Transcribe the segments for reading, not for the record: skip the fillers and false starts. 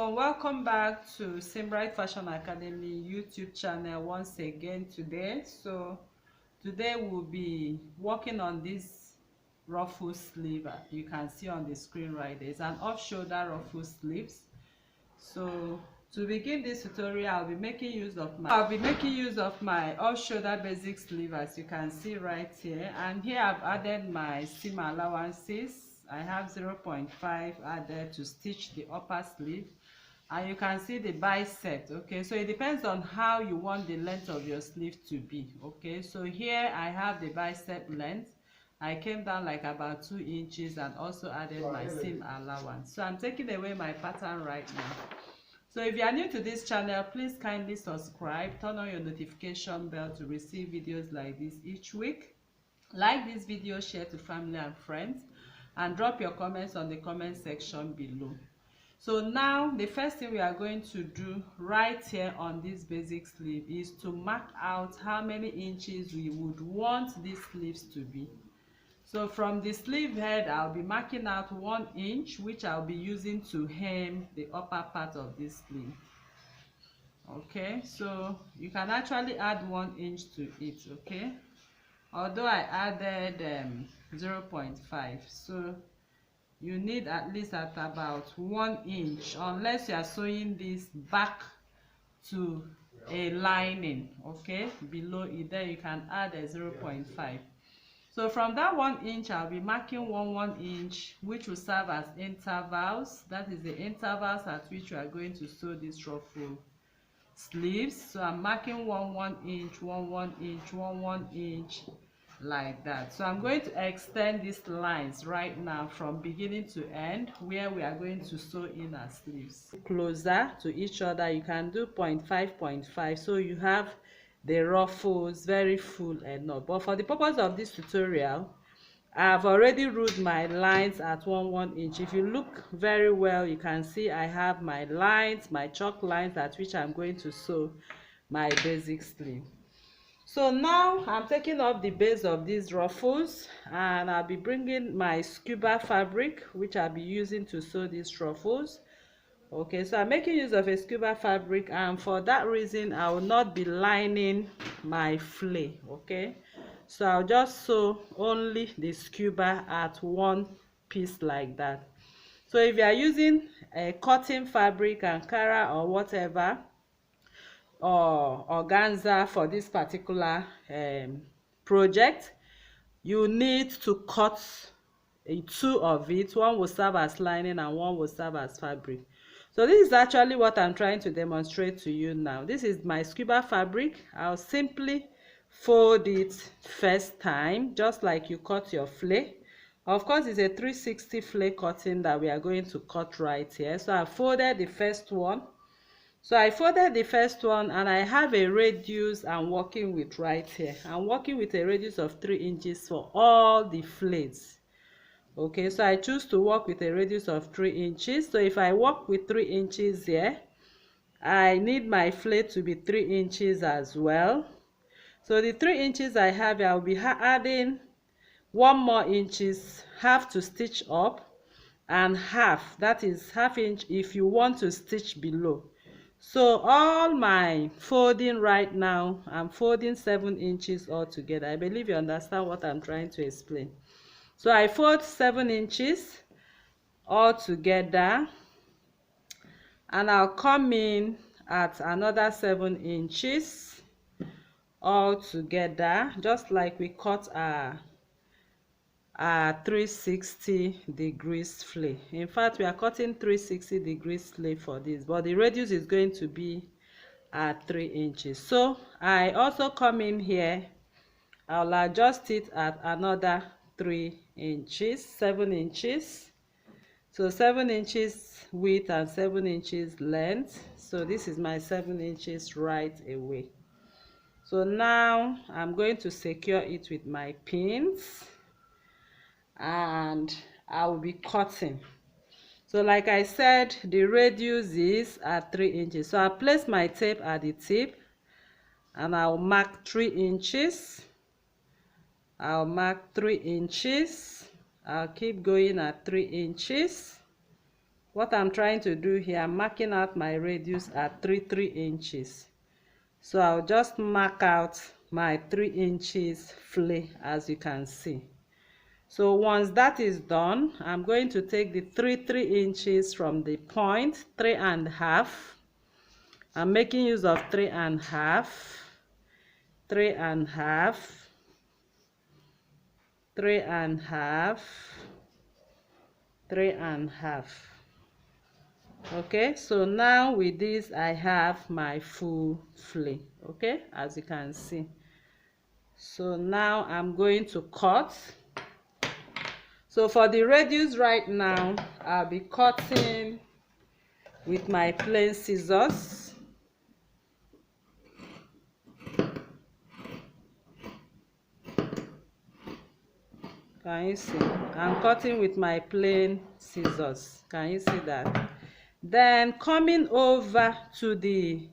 So welcome back to Simbright Fashion Academy YouTube channel once again today. Today we'll be working on this ruffle sleeve. You can see on the screen right there. It's an off-shoulder ruffle sleeves. So to begin this tutorial, I'll be making use of my off-shoulder basic sleeve, as you can see right here. And here I've added my seam allowances. I have 0.5 added to stitch the upper sleeve, and you can see the bicep. Okay, so it depends on how you want the length of your sleeve to be. Okay, so here I have the bicep length. I came down like about 2 inches and also added my seam allowance. So I'm taking away my pattern right now. So if you are new to this channel, please kindly subscribe, turn on your notification bell to receive videos like this each week. Like this video, share to family and friends, and drop your comments on the comment section below. So now the first thing we are going to do right here on this basic sleeve is to mark out how many inches we would want these sleeves to be. So from the sleeve head, I'll be marking out 1 inch, which I'll be using to hem the upper part of this sleeve. Okay, so you can actually add 1 inch to it. Okay, although I added 0.5, so you need at least at about 1 inch, unless you are sewing this back to a lining. Okay, below it there you can add a 0.5. So from that 1 inch, I'll be marking 1 inch, which will serve as intervals. That is the intervals at which we are going to sew this ruffle sleeves. So I'm marking 1 inch, 1 inch, 1 inch, like that. So I'm going to extend these lines right now from beginning to end, where we are going to sew in our sleeves. Closer to each other, you can do 0.5, 0.5, so you have the ruffles very full enough. But for the purpose of this tutorial, I've already ruled my lines at 1 inch. If you look very well, you can see I have my lines, my chalk lines at which I'm going to sew my basic sleeve. So now I'm taking off the base of these ruffles, and I'll be bringing my scuba fabric, which I'll be using to sew these ruffles. Okay, so I'm making use of a scuba fabric, and for that reason I will not be lining my flay. Okay, so I'll just sew only the scuba at one piece like that. So if you are using a cotton fabric, Ankara or whatever, or organza for this particular project, you need to cut 2 of it. One will serve as lining and one will serve as fabric. So this is actually what I'm trying to demonstrate to you now. This is my scuba fabric. I'll simply fold it first time, just like you cut your flay. Of course, it's a 360 flay cutting that we are going to cut right here. So I folded the first one. So I folded the first one, and I have a radius I'm working with right here. I'm working with a radius of 3 inches for all the flays. Okay, so I choose to work with a radius of 3 inches. So if I work with 3 inches here, I need my flay to be 3 inches as well. So the 3 inches I have, I'll be adding 1 more inches, half to stitch up, and half, that is ½ inch if you want to stitch below. So all my folding right now, I'm folding 7 inches altogether. I believe you understand what I'm trying to explain. So I fold 7 inches all together, and I'll come in at another 7 inches all together, just like we cut our 360 degrees flay. In fact, we are cutting 360 degrees flay for this, but the radius is going to be at 3 inches. So I also come in here, I'll adjust it at another 3 inches, 7 inches. So 7 inches width and 7 inches length. So this is my 7 inches right away. So now I'm going to secure it with my pins, and I will be cutting. So like I said, the radius is at 3 inches. So I'll place my tape at the tip, and I'll mark 3 inches. I'll mark 3 inches. I'll keep going at 3 inches. what I'm trying to do here, I'm marking out my radius at 3 inches. So I'll just mark out my 3 inches flay, as you can see. So once that is done, I'm going to take the 3 inches from the point 3.5. I'm making use of 3.5, 3.5, 3.5, 3.5. Okay, so now with this I have my full flay. Okay, as you can see. So now I'm going to cut. So for the radius right now, I'll be cutting with my plain scissors. Can you see? I'm cutting with my plain scissors. Can you see that? Then coming over to the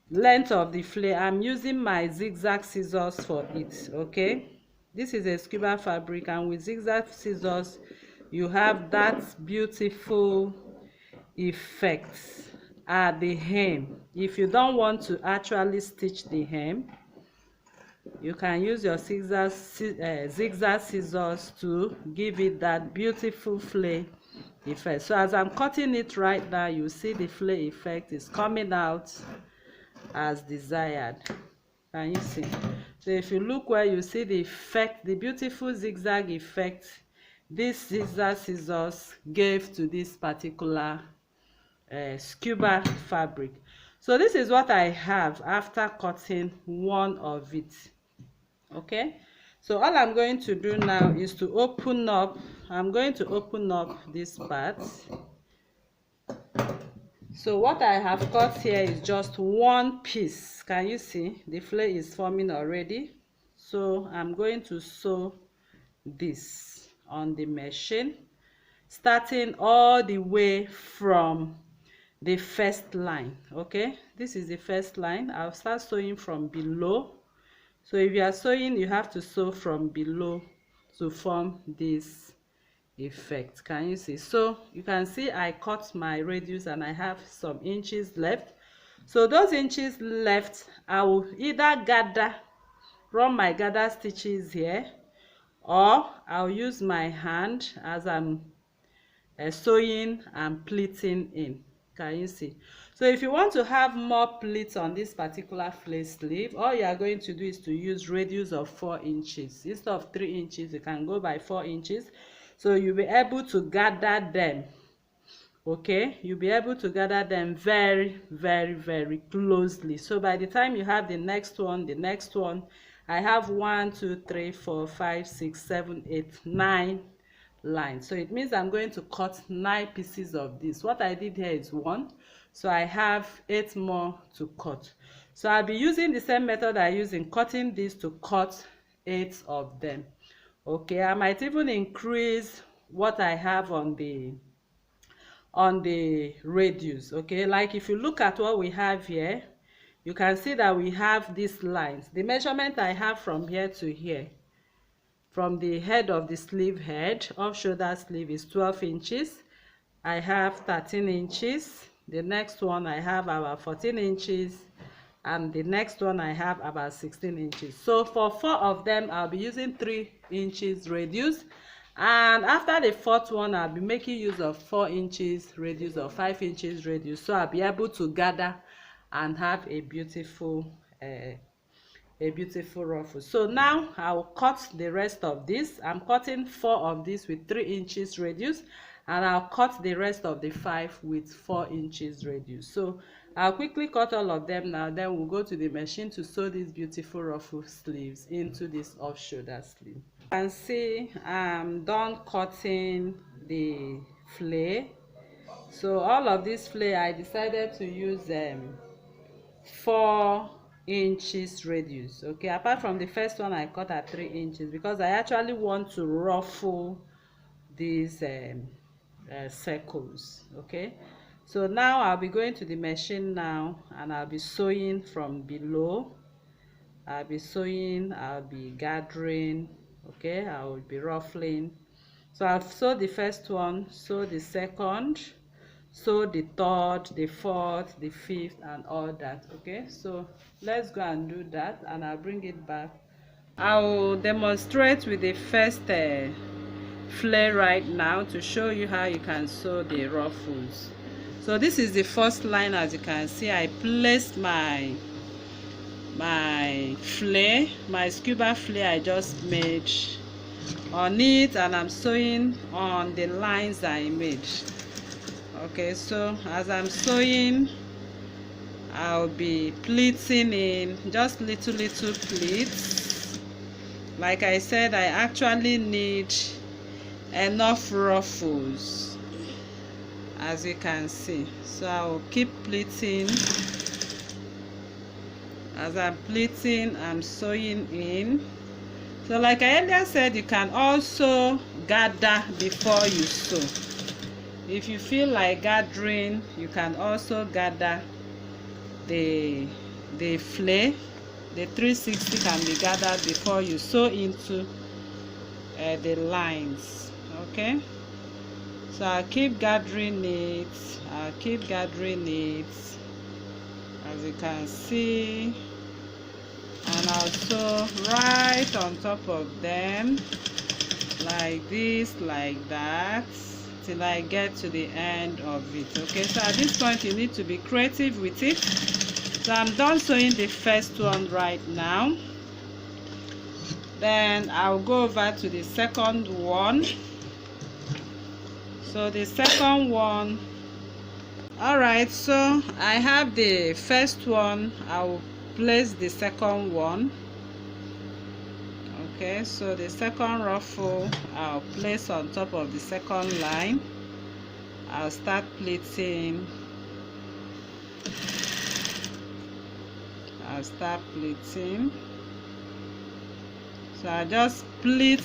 length of the flay, I'm using my zigzag scissors for it. Okay, this is a scuba fabric, and with zigzag scissors you have that beautiful effect at the hem. If you don't want to actually stitch the hem, you can use your zigzag scissors to give it that beautiful flay effect. So as I'm cutting it right now, you see the flay effect is coming out as desired. Can you see? So if you look where you see the effect, the beautiful zigzag effect this zigzag scissors gave to this particular scuba fabric. So this is what I have after cutting one of it. Okay, so all I'm going to do now is to open up. I'm going to open up this part. So what I have cut here is just one piece. Can you see? The flay is forming already. So I'm going to sew this on the machine, starting all the way from the first line. Okay, this is the first line. I'll start sewing from below. So if you are sewing, you have to sew from below to form this effect. Can you see? So you can see I cut my radius and I have some inches left. So those inches left, I will either run my gather stitches here, or I'll use my hand as I'm sewing and pleating in. Can you see? So if you want to have more pleats on this particular flay sleeve, all you are going to do is to use radius of 4 inches. Instead of 3 inches, you can go by 4 inches. So you'll be able to gather them. Okay, you'll be able to gather them very, very, very closely. So by the time you have the next one, I have 1, 2, 3, 4, 5, 6, 7, 8, 9 lines. So it means I'm going to cut 9 pieces of this. What I did here is 1, so I have 8 more to cut. So I'll be using the same method I use in cutting this to cut 8 of them. Okay, I might even increase what I have on the radius. Okay, like if you look at what we have here, you can see that we have these lines. The measurement I have from here to here, from the head of the sleeve head, off shoulder sleeve, is 12 inches. I have 13 inches. The next one I have about 14 inches. And the next one I have about 16 inches. So for 4 of them, I'll be using 3 inches radius. And after the 4th one, I'll be making use of 4 inches radius or 5 inches radius. So I'll be able to gather and have a beautiful ruffle. So now I'll cut the rest of this. I'm cutting 4 of this with 3 inches radius, and I'll cut the rest of the 5 with 4 inches radius. So I'll quickly cut all of them now, then we'll go to the machine to sew these beautiful ruffle sleeves into this off shoulder sleeve. You can see I'm done cutting the flay. So all of this flay, I decided to use 4 inches radius. Okay, apart from the first one I cut at 3 inches, because I actually want to ruffle these circles. Okay, so now I'll be going to the machine now, and I'll be sewing from below. I'll be sewing, I'll be gathering. Okay, I will be ruffling. So I've sewed the first one, sew the second, sew the third, the fourth, the fifth, and all that. Okay, so let's go and do that, and I'll bring it back. I'll demonstrate with the first flare right now to show you how you can sew the ruffles. So this is the first line. As you can see, I placed my flare, my scuba flare I just made on it, and I'm sewing on the lines I made. Okay, so as I'm sewing, I'll be pleating in just little pleats. Like I said, I actually need enough ruffles, as you can see. So I'll keep pleating. As I'm pleating, I'm sewing in. So like I earlier said, you can also gather before you sew. If you feel like gathering, you can also gather the flare. The 360 can be gathered before you sew into the lines. Okay, so I'll keep gathering it. I'll keep gathering it, as you can see, and I'll sew right on top of them, like this, like that, till I get to the end of it. Okay, so at this point you need to be creative with it. So I'm done sewing the first one right now. Then I'll go over to the second one. So the second one, all right, so I have the first one. I'll place the second one. Okay, so the second ruffle I'll place on top of the second line. I'll start pleating. I'll start pleating. So I just pleat.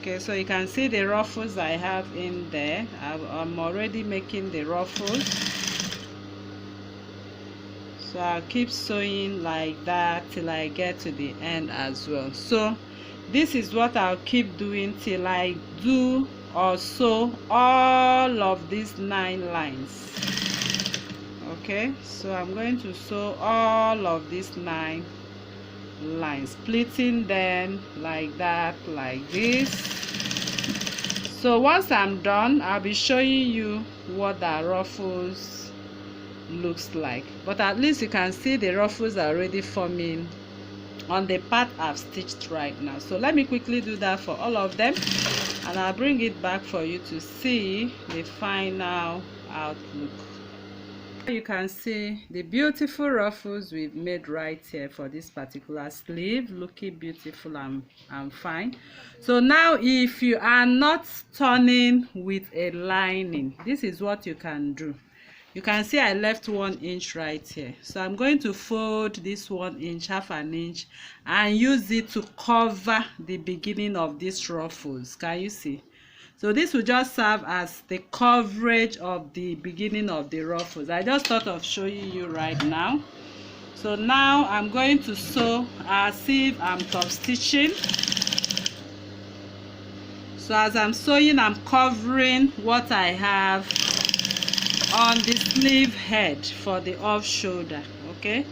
Okay, so you can see the ruffles I have in there. I'm already making the ruffles. So I'll keep sewing like that till I get to the end as well. So this is what I'll keep doing till I do or sew all of these 9 lines. Okay, so I'm going to sew all of these 9 lines, pleating them like that, like this. So once I'm done, I'll be showing you what the ruffles looks like. But at least you can see the ruffles are already forming on the part I've stitched right now. So let me quickly do that for all of them, and I'll bring it back for you to see the final outlook. You can see the beautiful ruffles we've made right here for this particular sleeve, looking beautiful and fine. So now if you are not turning with a lining, this is what you can do. You can see I left 1 inch right here, so I'm going to fold this 1 inch, half an inch, and use it to cover the beginning of these ruffles. Can you see? So this will just serve as the coverage of the beginning of the ruffles. I just thought of showing you right now. So now I'm going to sew as if I'm top stitching. So as I'm sewing, I'm covering what I have on the sleeve head for the off shoulder. Okay,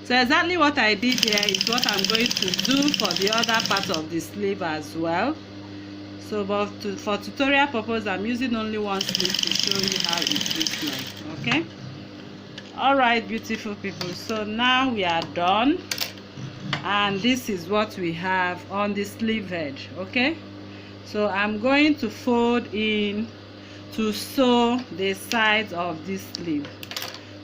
so exactly what I did here is what I'm going to do for the other part of the sleeve as well. So but for tutorial purpose, I'm using only one sleeve to show you how it looks like. Okay, all right, beautiful people, so now we are done, and this is what we have on the sleeve head. Okay, so I'm going to fold in to sew the sides of this sleeve.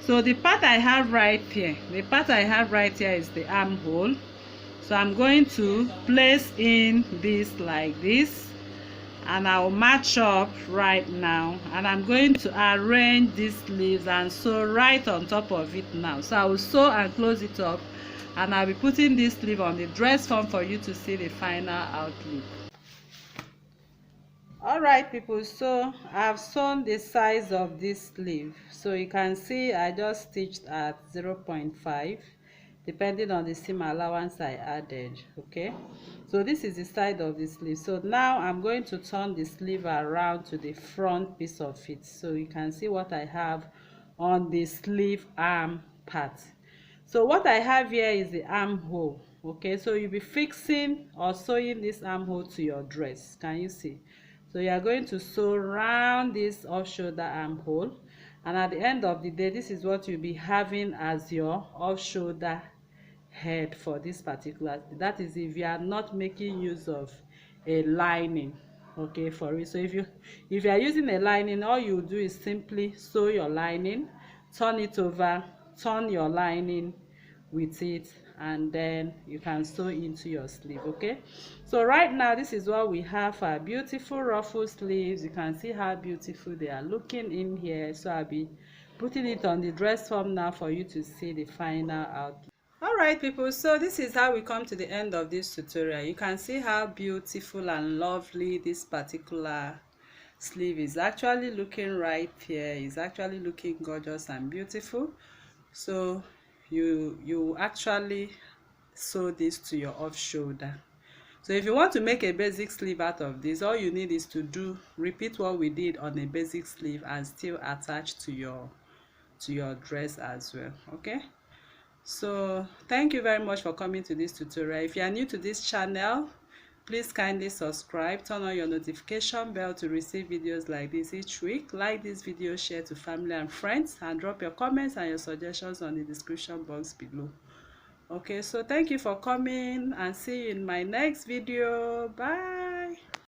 So the part I have right here, is the armhole. So I'm going to place in this like this, and I'll match up right now, and I'm going to arrange these sleeves and sew right on top of it now. So I will sew and close it up, and I'll be putting this sleeve on the dress form for you to see the final outlook. All right, people, so I've sewn the size of this sleeve. So you can see I just stitched at 0.5. depending on the seam allowance I added. Okay, so this is the side of the sleeve. So now I'm going to turn the sleeve around to the front piece of it, so you can see what I have on the sleeve arm part. So what I have here is the armhole. Okay, so you'll be fixing or sewing this armhole to your dress. Can you see? So you are going to sew around this off shoulder armhole, and at the end of the day, this is what you'll be having as your off shoulder head for this particular. That is if you are not making use of a lining. Okay, for it. So if you are using a lining, all you do is simply sew your lining, turn it over, turn your lining with it, and then you can sew into your sleeve. Okay, so right now this is what we have for our beautiful ruffle sleeves. You can see how beautiful they are looking in here. So I'll be putting it on the dress form now for you to see the final outlook. All right, people, so this is how we come to the end of this tutorial. You can see how beautiful and lovely this particular sleeve is actually looking right here. It's actually looking gorgeous and beautiful. So you actually sew this to your off shoulder. So if you want to make a basic sleeve out of this, all you need is to repeat what we did on a basic sleeve and still attach to your dress as well. Okay, so thank you very much for coming to this tutorial. If you are new to this channel, please kindly subscribe, turn on your notification bell to receive videos like this each week. Like this video, share to family and friends, and drop your comments and your suggestions on the description box below. Okay, so thank you for coming, and see you in my next video. Bye.